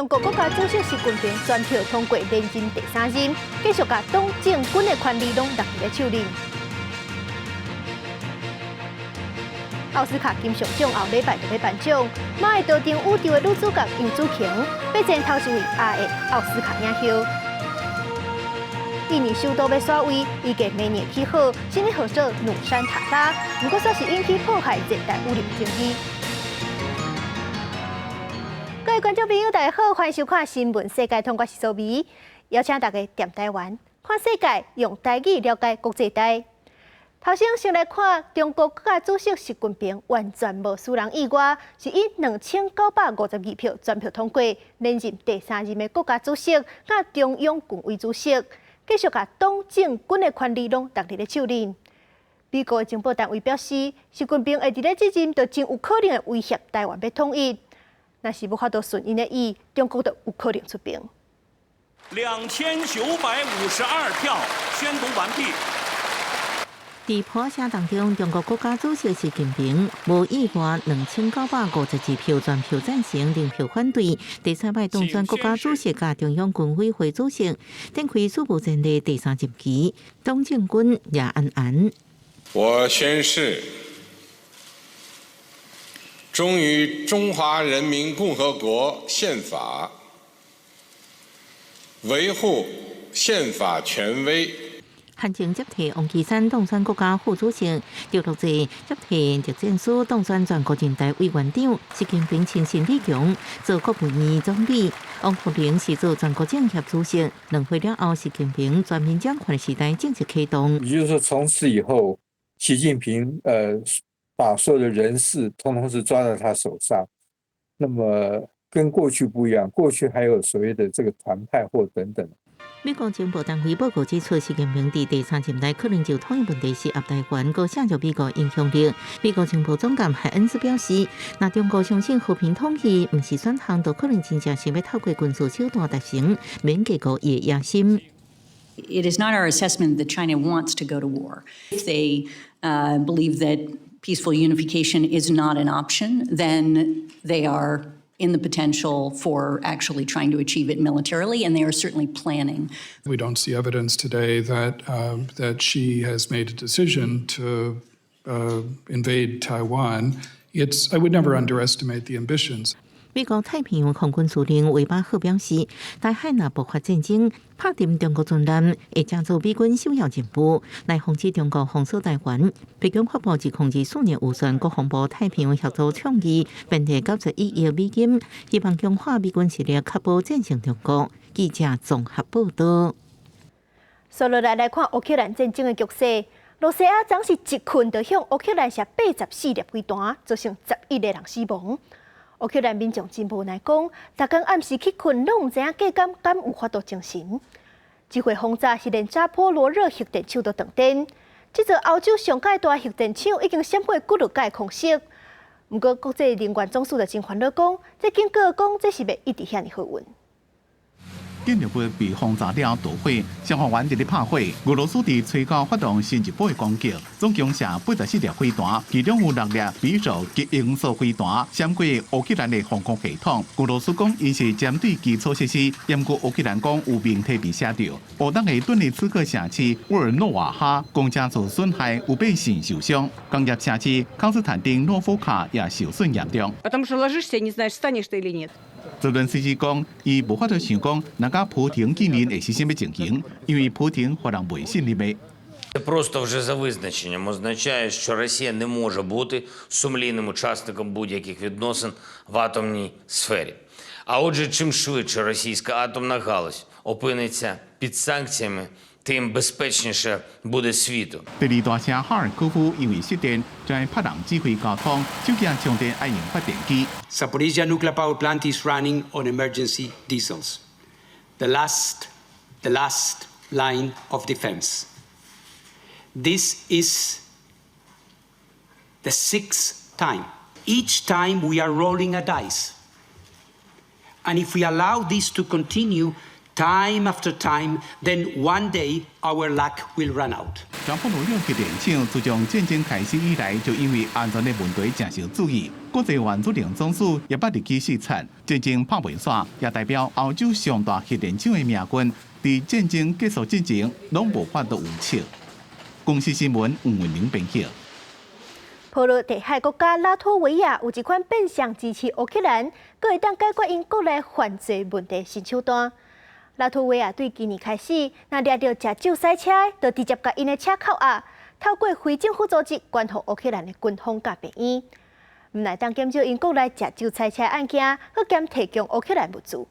中国国家主席习近平全票通过连任第3任，继续把党政军的权力拢落伫咧手里。奥斯卡金像奖后礼拜就要颁奖，马的多场宇宙的女主角杨紫琼被前头一位阿的奥斯卡影后。印尼首都要选位，预计明年起好，新的号做努山塔拉，不过煞是引起迫害热带雨林争议。各位观众朋友，大家好，欢迎收看《新闻世界通》，我是苏眉，邀请大家踮台湾看世界，用台语了解国际台。头先来看中国国家主席习近平完全无输人意外，是以2952票全票通过连任第3任的国家主席，甲中央军委主席，继续甲党政军的权力拢落伫咧手里。美国的情报单位表示，习近平会伫咧这任就真有可能会威胁台湾要统一。若是无法度顺因的意，中国就有可能出兵。2952票宣读完毕。在普选当中，中国国家主席习近平无意外2952票全票赞成，0票反对。第3摆当选国家主席甲中央军委会主席，展开史无前例第3任期。党政军也安安。我宣誓，忠于中华人民共和国宪法，维护宪法权威。汉正接替王岐山当选国家副主席，赵乐际接替栗战书当选全国人大委员长，习近平亲信李强做国务院总理，王沪宁是做全国政协主席。2会了后，习近平全面掌权时代正式启动。也就是说，从此以后，习近平把所有的人事通通是抓在他手上。那么跟过去不一样，过去还有所谓的这个团派或等等。美国情报单位报告指出，习近平在第3任内可能就统一问题施压台湾，搁削弱美国影响力。美国情报总监海恩斯表示，若中国相信和平统一不是选项，就可能真正想要透过军事手段达成，免结果伊的野心。It is not our assessment that China wants to go to war. If they believe that peaceful unification is not an option, then they are in the potential for actually trying to achieve it militarily, and they are certainly planning. We don't see evidence today that that she has made a decision to invade Taiwan. I would never underestimate the ambitions. 美国太平洋空军司令韦巴赫表示，台海若爆发战争，拍定中国军舰会加做美军首要任务，来防止中国封锁台湾。北京发布2024年预算，国防部太平洋协作倡议编列91亿美金，希望强化美军实力，确保战胜中国。记者综合报道。接落来看乌克兰战争的局势，罗西亚总是一群就向乌克兰射84粒飞弹，造成11个人死亡。乌克兰民众真无奈讲，逐天暗时去困，拢唔知影过敢有法度精神。这回轰炸是连扎波罗热核电厂都断电，这座欧洲上界大核电厂已经闪过几落届空袭。不过国际能源总署就真烦恼讲，这警告讲这是袂一直遐尼好运。电力部被轰炸了大火，消防员伫咧拍火。俄罗斯伫吹高发动新一波的攻击，总共射84粒飞弹，其中有6粒匕首及音速飞弹闪过乌克兰的防空系统。俄罗斯讲伊是针对基础设施，不过乌克兰讲有明体被写着。乌东的顿涅茨克城市沃尔诺瓦哈公家受损害，有百姓受伤。工业城市康斯坦丁诺夫卡也受损严重。泽伦斯基讲，伊无法度想讲，哪个普京今年会是什么情形，因为普京互人袂信任的。Це просто вже за визначенням означає, що Росія не може бути сумлінним учасником будь-яких відносин в атомній сфері. А отже, чим швидше російська атомна галузь опиниться під санкціями, тим безпечніше буде світу. 第二大城哈尔科夫因为失电，在拍人指挥交通，手机充电爱用发电机。Zaporizhzhia nuclear power plant is running on emergency diesels. The last line of defense. This is the 6th time. Each time we are rolling a dice. And if we allow this to continue time after time, then one day our luck will run out. 全部努力去联抢，自从战争开始以来，就因为安全的问题正受注意。国际原子能总署也捌日记视察，战争拍袂煞，也代表欧洲上大核电厂的命运，伫战争结束之前，拢无法度预测。公司新闻黄文玲编辑。波罗的海国家拉脱维亚有一款变相支持乌克兰，佫会当解决因国内犯罪问题新手段。拉脱维亚对今年开始，若掠到食酒赛车，就直接甲因的车扣押，透过非政府组织关乎乌克兰的军方甲病院，毋来当减少因国内食酒赛车案件，佮兼提供乌克兰物资。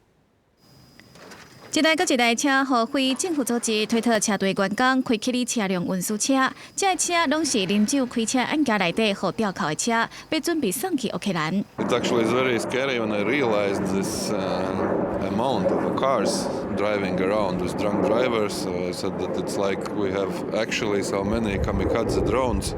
一台搁一台车，互非政府组织推脱车队员工开起哩车辆运输车，这车拢是啉酒开车案件内底互吊扣的车，要准备送去乌克兰。It actually is very scary when I realized this amount of cars driving around with drunk drivers. So I said that it's like we have actually so many kamikaze drones,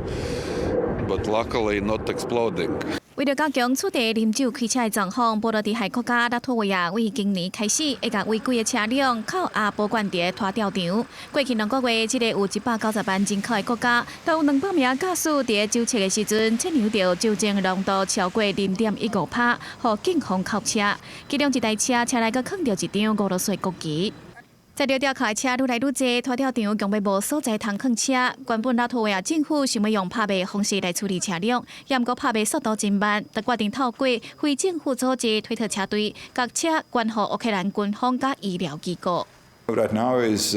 but luckily not exploding. 为了加强处地啉酒开车的状况，波罗的海国家拉脱维亚为今年开始会甲违规的车辆扣押保管伫拖吊场。过去2个月，这个有190万人口的国家，都有200名驾驶伫酒测的时阵测量到酒精浓度超过0.15帕，互警方扣车。其中一台车内阁放着一张俄罗斯国旗。在吊吊扣的车愈来愈多，拖吊场共要无所在通放车。原本拉脱维亚政府想要用拍卖方式来处理车辆，也毋过拍卖速度真慢，就决定透过非政府组织推脱车队，甲车关乎乌克兰军方甲医疗机构。Right now is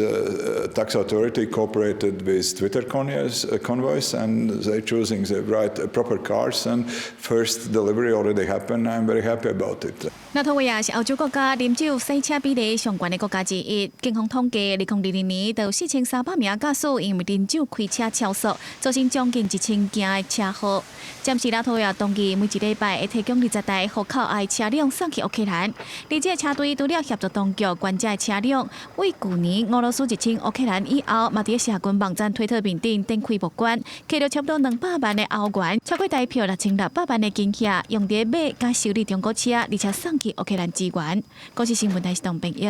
tax authority cooperated with Twitter convoys and they're choosing the right proper cars and first delivery already happened. I'm very happy about it. 拉脱维亚是欧洲国家啉酒赛车比例上悬的国家之一。警方统计，2020年就有4300名驾驶因为啉酒开车超速，造成将近1000件的车祸。暂时拉脱维亚当局每一礼拜会提供20台户口的车辆送去乌克兰，而这车队除了协助当局关这车辆，为去年俄罗斯入侵乌克兰以后，嘛伫社群网站推特面顶展开募捐，摕到差不多200万的欧元，超过台票6600万的金额，用伫买甲修理中国车，而且送去乌克兰支援。国际新闻台是唐平益。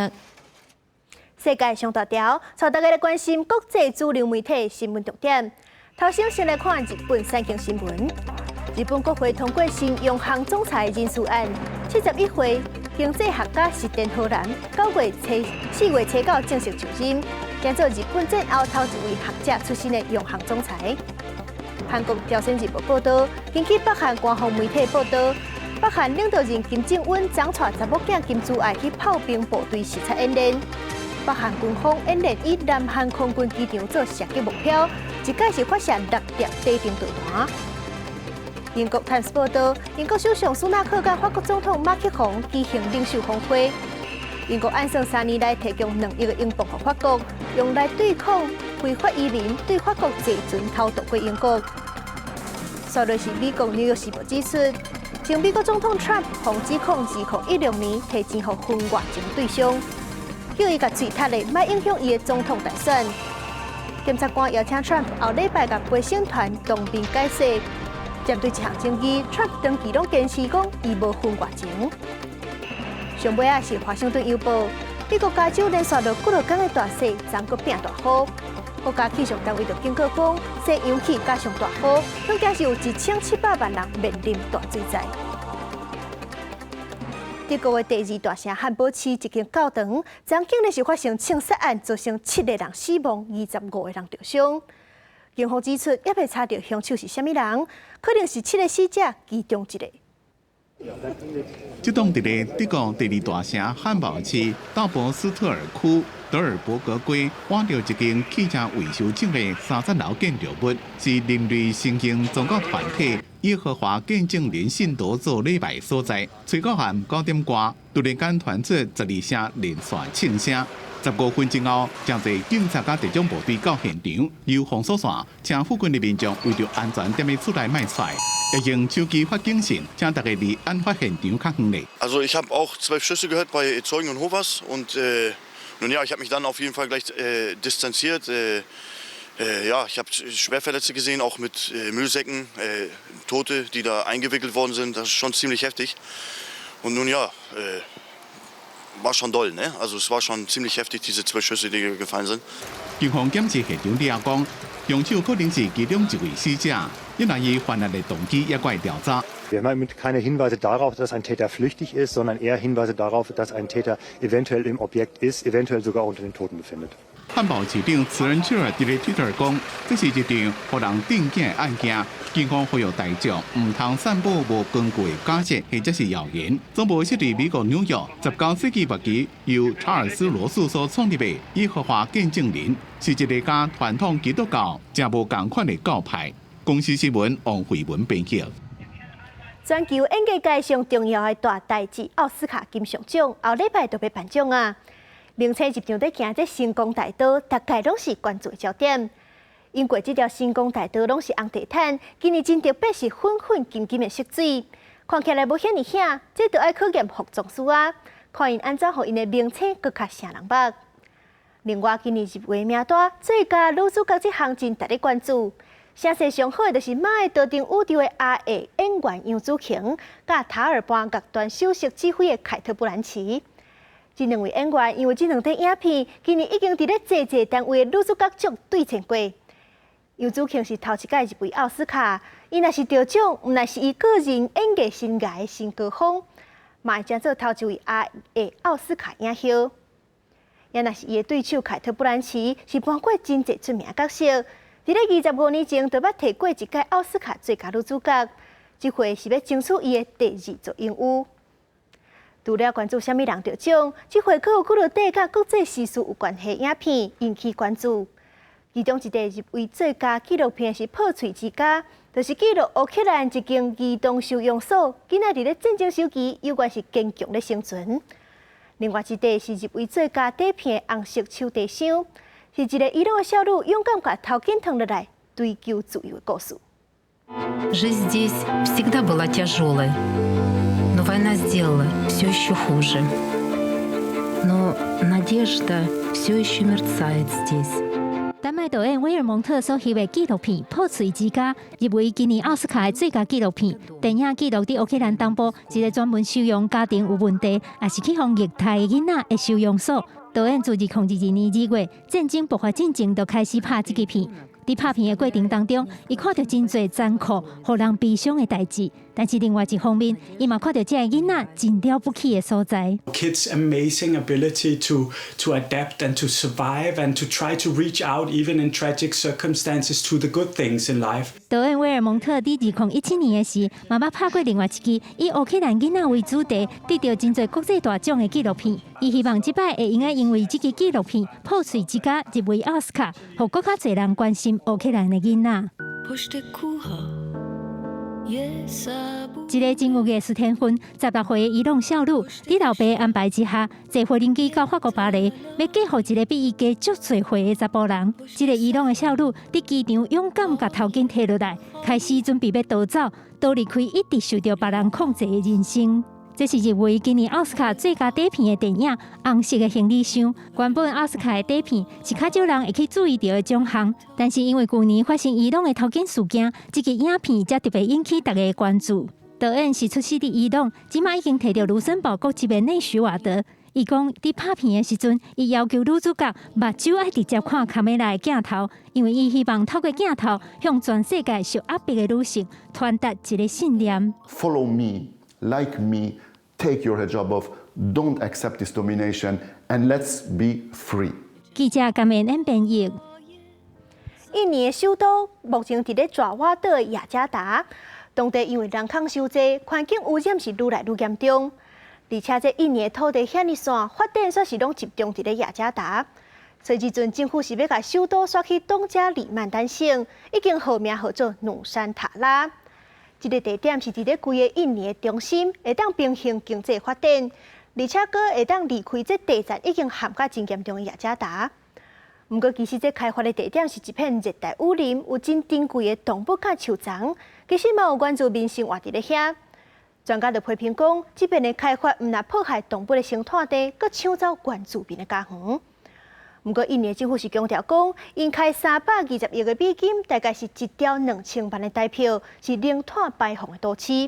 世界上大条，带大家来关心国际主流媒体新闻重点。头先来看日本产经新闻。日本国会通过新央行总裁人事案，71岁经济学家石田浩男4月初9正式就任，将做日本战后头一位学者出身的央行总裁。韩国朝鲜日报报道，根据北韩官方媒体报道，北韩领导人金正恩掌带查某囝金珠爱去炮兵部队视察演练。北韩军方演练以南韩空军机场做射击目标，一届是发射6粒地定导弹。英国《Times》报道，英国首相苏纳克甲法国总统马克龙举行领袖峰会。英国按算3年来提供2亿英镑给法国，用来对抗非法移民对法国坐船偷渡过英国。稍后是美国《纽约时报》指出，前美国总统 Trump 被指控2016年提钱给婚外情对象，叫伊甲嘴塌的，莫影响伊的总统大选。检察官邀请 Trump 后礼拜甲陪审团当面解释。针对这项争议 ，Trump 长期拢坚持讲伊无婚外情。上尾是华盛顿邮报，美国加州连续了几落天的大雪，昨个变大雨。国家气象单位就警告讲，西洋气加上大雨，恐惊是有1700万人面临大水灾。德国的第2大城汉堡市一间教堂，昨竟然是发生枪杀案，造成7个人死亡，25个人受伤。警方指出，也未查到凶手是啥物人，可能是7个死者其中一个。这栋伫咧德国第2大城汉堡市道博斯特尔区德尔伯格街，挖到一间汽车维修厂的30楼建筑物，是人类新兴宗教团体耶和华见证人信徒做礼拜所在。吹到下午9点多，突然间传出12声连续庆声。15分钟后，真侪警察甲特种部队到现场，由封锁线，请附近的民众为着安全踮咧出来卖菜，也用手机发警讯，请大家离案发现场较远咧。Also ich habe auch 12 Schüsse gehört bei Zeugen und Hofers und nun ja, ich habe mich dann auf jeden Fall gleich distanziert. Ja, ich habe Schwerverletzte gesehen, auch mit Müllsäcken, Tote, die da eingewickelt worden sind. Das ist schon ziemlich heftig. Und nun ja, war schon doll, ne? Also es war schon ziemlich heftig, diese 2 Schüsse, die gefallen sind. 警方检视现场了讲，凶手可能是其中一位死者，因为伊犯案的动机也怪调查。 Wir haben keine Hinweise darauf, dass ein Täter flüchtig ist, sondern eher Hinweise darauf, dass ein Täter eventuell im Objekt ist, eventuell sogar unter den Toten befindet. 汉堡市长慈仁秀伫咧 Twitter 讲，这是一场互人定惊的案件。警方呼吁大众唔通散布无根据的假设或者是谣言。总部设伫美国纽约，19世纪末期由查尔斯·罗素所创立的耶和华见证人，是一个甲传统基督教正无共款的教派。公司新闻王慧文编辑。 全球演艺界上重要的大代志——奥斯卡金像奖，后礼拜就要颁奖啊！明星入场在行这星光大道，大概拢是关注的焦点。因过这条星光大道拢是红地毯，今年真特别是粉粉金金的色水，看起来无遐尼响，这就要考验服装师啊，看因安怎互因的名称搁较闪人目。另外，今年入围名单最佳女主角这项真值得关注。 声势上好的就是马的多定宇宙的阿爷演员杨紫琼，甲塔尔班乐团首席指挥的凯特·布兰奇。这两位演员因为这两部影片，今年已经伫咧侪单位的女主角奖对阵过。杨紫琼是头一届入围奥斯卡，伊若是得奖，毋乃是伊个人演艺生涯的新高峰，嘛会将做头一位阿爷奥斯卡影后。也若是伊的对手凯特·布兰奇，是搬过真侪出名角色。 伫咧25年前，就捌摕过一届奥斯卡最佳女主角，这回是要争取伊的第2座荣誉。除了关注虾米人得奖，这回阁有几部底甲国际时事有关系影片引起关注。其中一个入围最佳纪录片是《破碎之家》，就是记录乌克兰一间移动收容所，囡仔伫咧战争时期有关是坚强咧生存。另外一个是入围最佳底片《红色手提箱》。 是一个伊朗的少女勇敢把头巾脱落来，追求自由的故事。 Жизнь здесь всегда была тяжелой, но война сделала все еще хуже. Но надежда все еще мерцает здесь. 丹麦导演威尔蒙特所翕的纪录片《破碎之家》入围今年奥斯卡的最佳纪录片。电影记录伫乌克兰东部一个专门收容家庭有问题，也是去互虐待的囡仔的收容所。导演自2022年2月战争爆发之前就开始拍这个片。伫拍片的过程当中，伊看到真侪残酷、互人悲伤的代志。但是另外一方面，伊嘛看到这个囡仔真了不起的所在。Kids' amazing ability to adapt and to survive and to try to reach out even in tragic circumstances to the good things in life. 导演威尔蒙特伫2017年的时，嘛捌拍过另外一支以乌克兰囡仔为主题，得到真侪国际大奖的纪录片。伊希望即摆会用因为这支纪录片《破碎之家》入围奥斯卡，互更较侪人关心乌克兰的囡仔。一个真有艺术天分、16岁的伊朗少女，伫老爸安排之下，坐飞行机到法国巴黎，要嫁予一个比伊家足侪岁的查甫人。这个伊朗的少女伫机场勇敢甲头巾摕落来，开始准备要逃走，逃离开一直受到别人控制的人生。这是入围今年奥斯卡最佳底片的电影《红色的行李箱》。原本奥斯卡的底片是较少人会去注意到的奖项，但是因为去年发生伊朗的头巾事件，这个影片才特别引起大家的关注。导演是出世伫伊朗，即马已经摕到卢森堡国级的内许瓦德。伊讲伫拍片的时阵，伊要求女主角目睭爱直接看卡梅拉的镜头，因为伊希望透过镜头向全世界受压迫的女性传达一个信念。Follow me, like me, take your hijab off, don't accept this domination, and let's be free. 记者甘言编译。印尼的首都目前伫咧爪哇岛的雅加达，当地因为人口伤济，环境污染是愈来愈严重。而且这印尼的土地遐尼散，发展煞是拢集中伫咧雅加达，所以即阵政府是要甲首都刷去东加里曼丹省，已经号名号做努山塔拉。这个地点是伫咧规个印尼的中心，会当平衡经济发展，而且阁会当离开这地站已经陷甲真严重的雅加达。不过，其实这开发的地点是一片热带雨林，有真珍贵的动物甲树丛，其实嘛有原住民生活伫咧遐。专家就批评讲，这边的开发毋但破坏动物的生态地，阁抢走原住民的家园。不过，印尼政府是强调讲，因开320亿的美金，大概是1兆2000万的台票，是零碳排放的都市，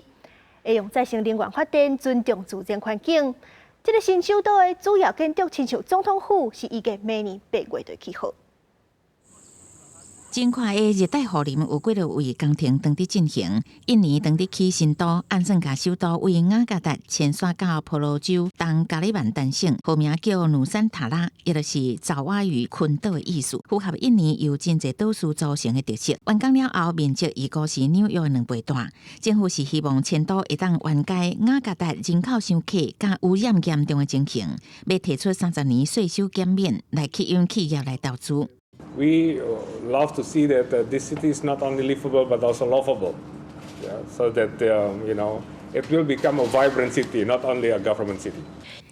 会用再生能源发电，尊重自然环境。这个新首都的主要建筑，亲像总统府，是预计明年8月就起好。真快的热带雨林有几多位工程当地进行。印尼当地起新都，按算甲首都为雅加达迁徙到婆罗洲东加里曼丹省，号名叫努山塔拉，也就是爪哇语群岛的意思，符合印尼由真侪岛屿组成的特色。完工了后，面积已高是纽约2倍大。政府是希望迁都会当缓解雅加达人口上客甲污染严重的情形，要提出30年税收减免来吸引企业来投资。We love to see that this city is not only livable but also lovable, so that it will become a vibrant city, not only a government city.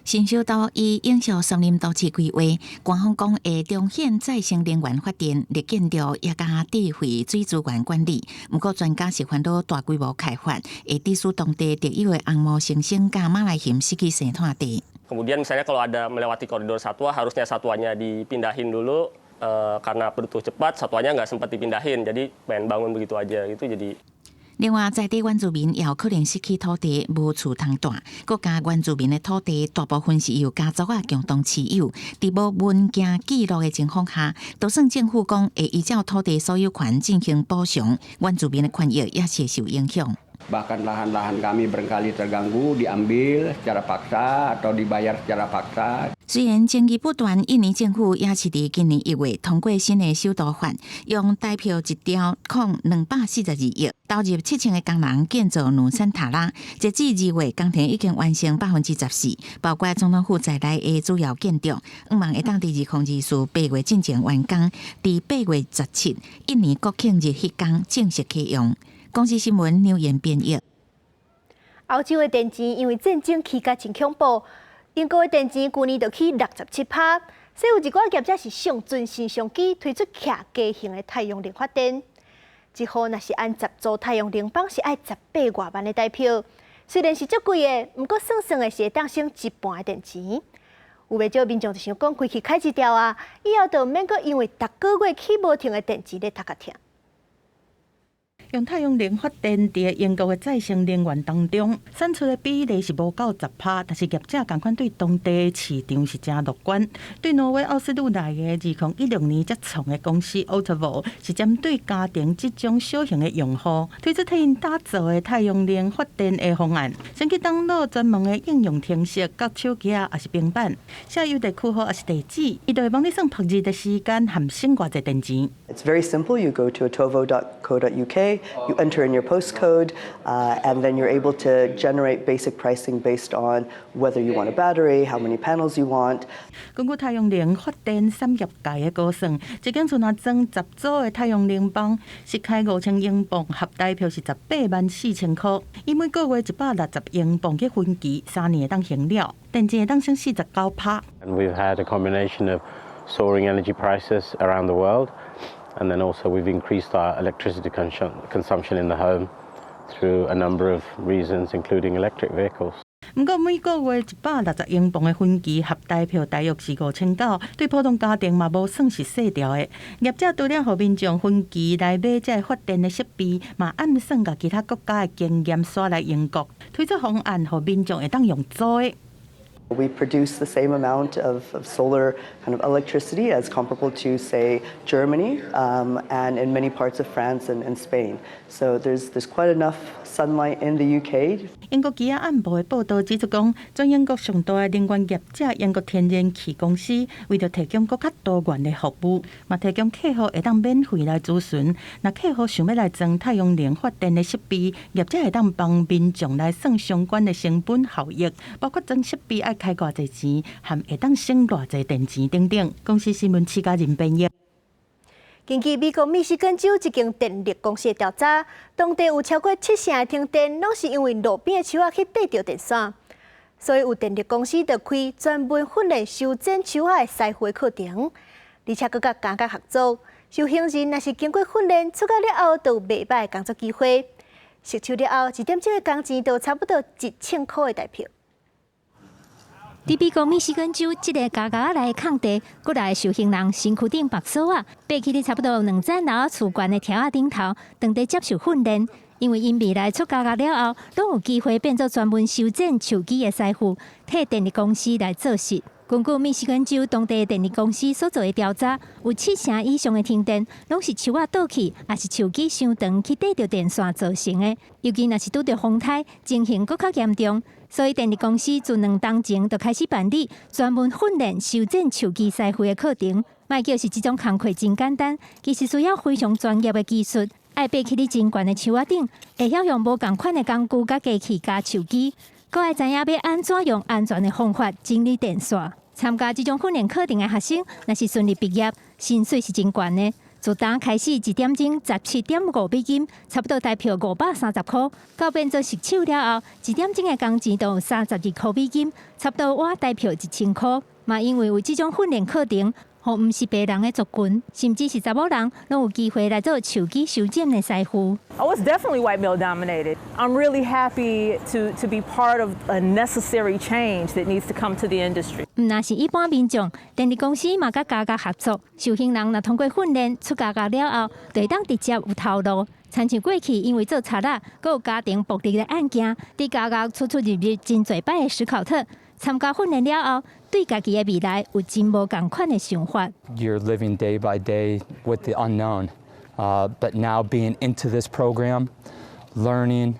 新首都以永续森林都市规划，官方讲会彰显再生能源发电、绿建筑也加智慧水资源管理。不过，专家是烦恼大规模开发会致使当地特有的红毛猩猩甲马来貘失去生态地。Kemudian misalnya kalau ada melewati koridor satwa, harusnya satwanya dipindahin dulu. Karena butuh cepat, satwanya nggak sempat dipindahin, jadi pengen bangun begitu aja, itu jadi。另外，在地原住民也有可能失去土地，无厝通住。国家原住民的土地大部分是由家族啊共同持有，在无文件记录的情况下，就算政府讲会依照土地所有权进行补偿，原住民的权益也是受影响。Bahkan lahan-lahan kami berkali terganggu, diambil secara paksa atau dibayar secara paksa。虽然争议不断，印尼政府也是伫今年1月通过新的首都法，用代票1兆242亿，投入7000个工人建造努山塔拉。截至2月，工程已经完成14%，包括总统府在内的主要建筑。希望会当伫2024 8月进行完工，伫8月17印尼国庆日迄天正式启用。公司新闻neu言编译。欧洲的电钱因为战争起价真恐怖，英国的电钱去年就起67%。所以有一寡业者是上准新相机推出客家型的太阳能发电，一号若是按10组太阳能板是爱18外万的代票。虽然是足贵的，不过算算的是会当省一半的电钱。有袂少民众就想讲开去开一条啊，以后就免阁因为逐个月起无停的电钱咧头壳痛。用太阳能发电伫英国的再生能源当中，产出的比例是无到10%，但是业者同款对当地市场是真乐观。对挪威奥斯陆内的2016年才创的公司 Autovo 是针对家庭这种小型的用户，推出替因打造的太阳能发电的方案。先去登录专门的应用程式，甲手机啊，还是平板，写有地区号还是地址，伊就会帮你算曝日的时间含省偌济电钱。It's very simple. You go to atovo.co.uk. You enter in your postcode, and then you're able to generate basic pricing based on whether you want a battery, how many panels you want. 根据太阳能发电产业界的估算，一间厝若装10组的太阳能板，是开5000英镑，合代票是184000块。以每个月160英镑去分期，3年会当还了，电钱会当省49%。And we've had a combination of soaring energy prices around the world. And then also we've increased our electricity consumption in the home through a number of reasons, including electric vehicles. 不过每个月160英镑的分期合代票大约是5900，对普通家庭嘛无算是细条的。业者除了互民众分期来买这发电的设备，嘛暗算甲其他国家的经验刷来英国，推出方案，互民众会当用租的。We produce the same amount of solar kind of electricity as comparable to, say, Germany, and in many parts of France and Spain. So there's quite enough sunlight in the UK. 英国吉亚暗部的报道指出讲，全英国上大的能源业者英国天然气公司，为了提供更较多元的服务，嘛提供客户会当免费来咨询。若客户想要来装太阳能发电的设备，业者会当帮民众来算相关的成本效益，包括装设备爱开偌济钱，含会当省偌济电钱等等。公司新闻7家人编译。根据美国密西根州一间电力公司的调查，当地有超过70%的停电，拢是因为路边的树仔去爬着电线。所以有电力公司就开专门训练修剪树仔的师傅课程，而且佮家合作，修行人若是经过训练，出家了后就有袂歹的工作机会。熟手了后，1点钟的工钱就差不多1000块的代票。伫美国密西根州，这个家来空地，过来受刑人身躯顶白锁啊，爬起哩差不多2层楼厝悬的条仔顶头，当地接受训练。因为因未来出价格了后，拢有机会变做专门修整手机的师傅，替电力公司来做事。根据密西根州当地电力公司所做的调查，有70%以上的停电，拢是树啊倒去，也是手机伤长去缀着电线造成的。尤其若是拄着风台，情形搁较严重。所以电力公司自2年前就开始办理专门训练修整手机师傅的课程。莫叫是这种工课真简单，其实需要非常专业的技术，爱爬起你真悬的树仔顶，会晓用无共款的工具甲机器加手机。搁爱知影要安怎用安全的方法整理电线。参加这种训练课程的学生，若是顺利毕业，薪水是真悬的。自打开始1点钟17.5美金，差不多台票530块，到变做实手了后，1点钟的工钱就有32块美金，差不多我台票1000块。嘛，因为有这种训练课程，互唔是白人的族群，甚至是查某人，拢有机会来做手机修剪的师傅。Oh, it's definitely white male dominated. I'm really happy to be part of a necessary change that needs to come to the industry. 唔那是一般民众，电力公司嘛甲家家合作，受训人若通过训练出价格了后，就会当直接有头路。亲像过去因为做贼仔，佮有家庭暴力的案件，伫家家出入真侪摆的思考特。参加训练了后，对家己的未来有真无共款的想法。You're living day by day with the unknown, but now being into this program, learning,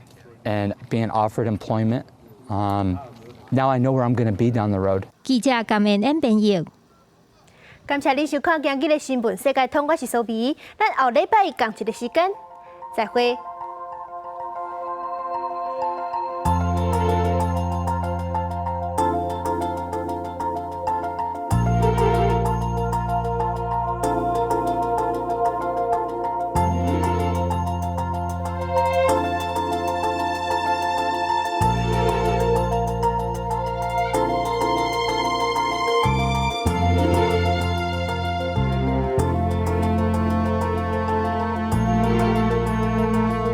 and being offered employment, now I know where I'm going to be down the road. 记者感恩恩编译。感谢你收看今日的新闻世界通，我是苏比，咱后礼拜同一个时间再会。